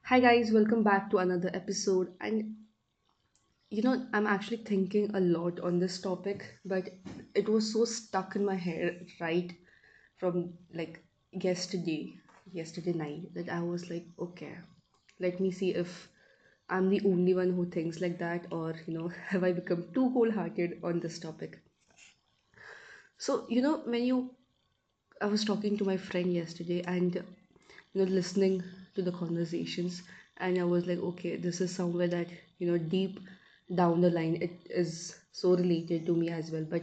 Hi guys, welcome back to another episode. And I'm actually thinking a lot on this topic, but it was so stuck in my head right from like yesterday night that I was like, okay, let me see if I'm the only one who thinks like that, or have I become too cold-hearted on this topic? So, I was talking to my friend yesterday and listening to the conversations, and I was like, okay, this is somewhere that deep down the line it is so related to me as well. But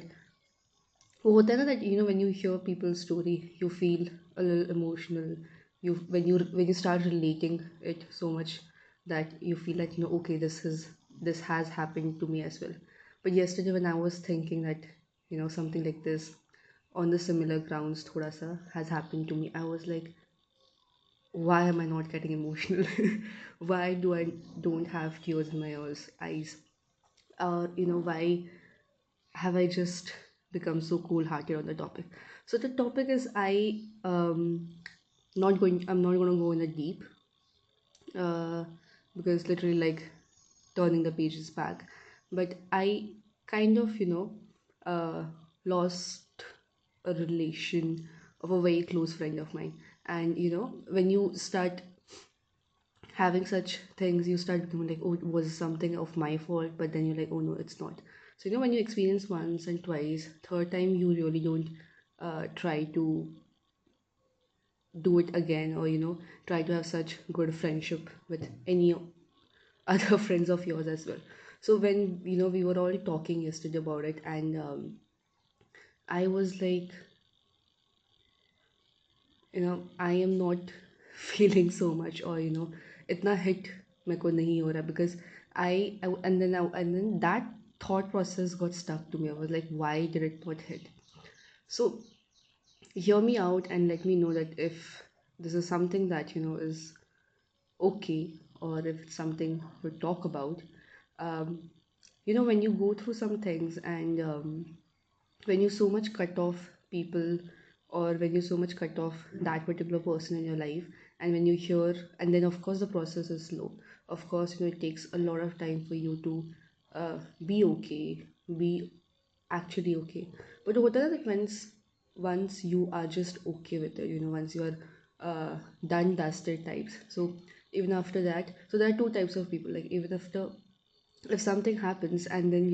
होता है ना that when you hear people's story, you feel a little emotional. When you start relating it so much that you feel like okay, this has happened to me as well. But yesterday when I was thinking that something like this on the similar grounds thoda sa has happened to me, I was like, why am I not getting emotional? Why do I don't have tears in my eyes? Or why have I just become so cool-hearted on the topic? So the topic is I'm not gonna go in a deep uh, because literally like turning the pages back, but I kind of lost a relation of a very close friend of mine. And when you start having such things, you start becoming like, oh, it was something of my fault, but then you're like, oh no, it's not. So when you experience once and twice, third time you really don't try to do it again, or try to have such good friendship with any other friends of yours as well. So when we were all talking yesterday about it, and I was like, I am not feeling so much, or itna hit मेरे को नहीं हो रहा, because and then that thought process got stuck to me. I was like, why did it not hit? So hear me out and let me know that if this is something that is okay, or if it's something to talk about. um, when you go through some things, and when you so much cut off people, or when you so much cut off that particular person in your life, and when you hear, and then of course the process is slow. Of course, it takes a lot of time for you to be okay, be actually okay. But what are like once you are just okay with it, once you are done dusted types. So even after that, so there are two types of people. Like even after, if something happens, and then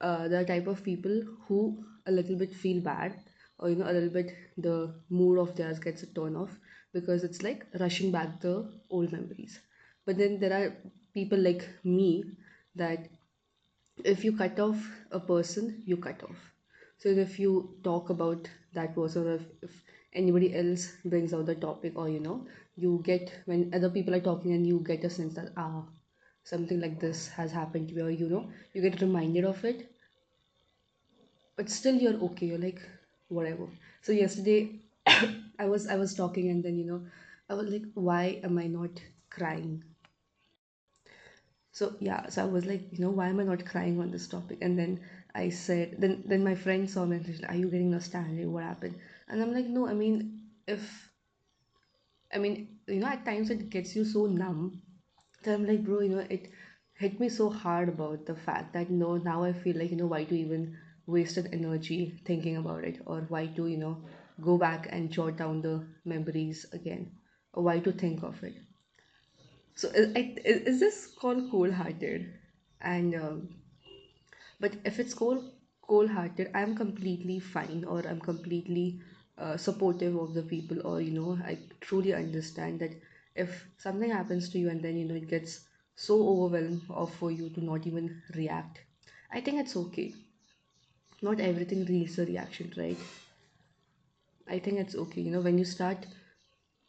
there are type of people who a little bit feel bad, or a little bit the mood of theirs gets a turn off, because it's like rushing back the old memories. But then there are people like me, that if you cut off a person, you cut off. So if you talk about that person, or if anybody else brings out the topic, or you get, when other people are talking and you get a sense that something like this has happened to you, or you get reminded of it, but still you're okay, you're like whatever. So yesterday I was talking, and then I was like, why am I not crying? So yeah, so I was like, why am I not crying on this topic? And then I said, then my friend saw me and she's like, are you getting nostalgic? What happened? And I'm like, no, I mean, if I mean, at times it gets you so numb that I'm like, bro, it hit me so hard about the fact that no, now I feel like, why to even wasted energy thinking about it, or why to, go back and jot down the memories again, or why to think of it. So is this called cold-hearted? And but if it's cold-hearted, I'm completely fine, or I'm completely supportive of the people, or I truly understand that if something happens to you, and then it gets so overwhelmed of for you to not even react, I think it's okay. Not everything needs a reaction, right? I think it's okay. When you start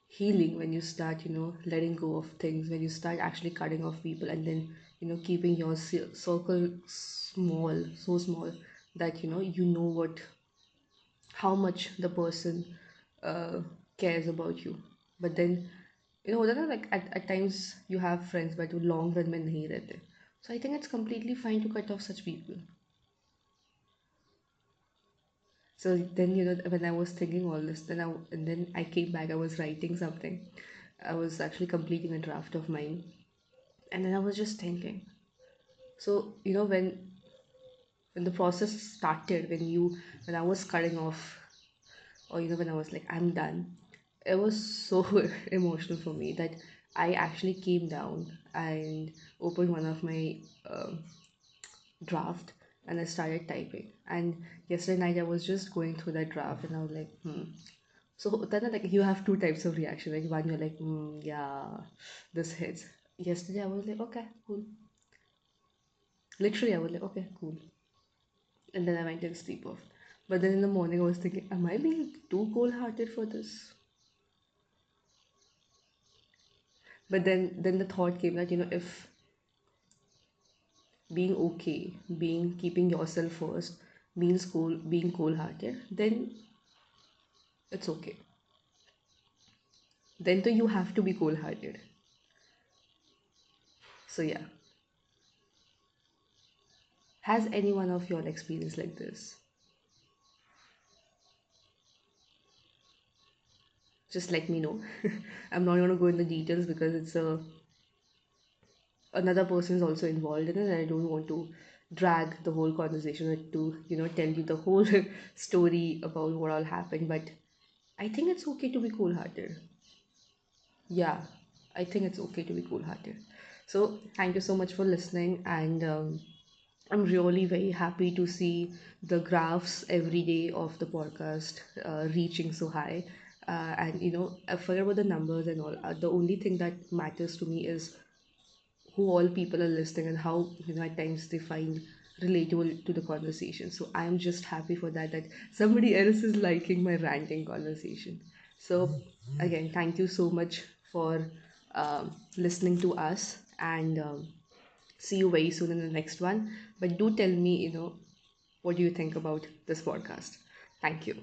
healing, when you start letting go of things, when you start actually cutting off people, and then keeping your circle small, so small that you know what, how much the person uh, cares about you. But then there are like at times you have friends, but वो long run में नहीं रहते. So I think it's completely fine to cut off such people. So then when I was thinking all this, and then I came back, I was writing something. I was actually completing a draft of mine, and then I was just thinking. So when the process started, when I was cutting off, or when I was like I'm done, it was so emotional for me that I actually came down and opened one of my um draft, and I started typing. And yesterday night I was just going through that draft, and I was like, hmm. So then like you have two types of reaction. Like one, you're like, yeah, this hits. Yesterday I was like, okay, cool. Literally, I was like, okay, cool. And then I went and sleep off. But then in the morning, I was thinking, am I being too cold hearted for this? But then the thought came that, if being okay, being keeping yourself first, being cold hearted, then it's okay. Then you have to be cold hearted. So yeah. Has any one of y'all experienced like this? Just let me know. I'm not gonna go in the details because it's a another person is also involved in it, and I don't want to drag the whole conversation to tell you the whole story about what all happened. But I think it's okay to be cool hearted. Yeah, I think it's okay to be cool hearted. So thank you so much for listening, and I'm really very happy to see the graphs every day of the podcast reaching so high. And I forget about the numbers and all. The only thing that matters to me is who all people are listening and how at times they find relatable to the conversation. So I'm just happy for that somebody else is liking my ranting conversation. So again, thank you so much for listening to us, and see you very soon in the next one. But do tell me, what do you think about this podcast? Thank you.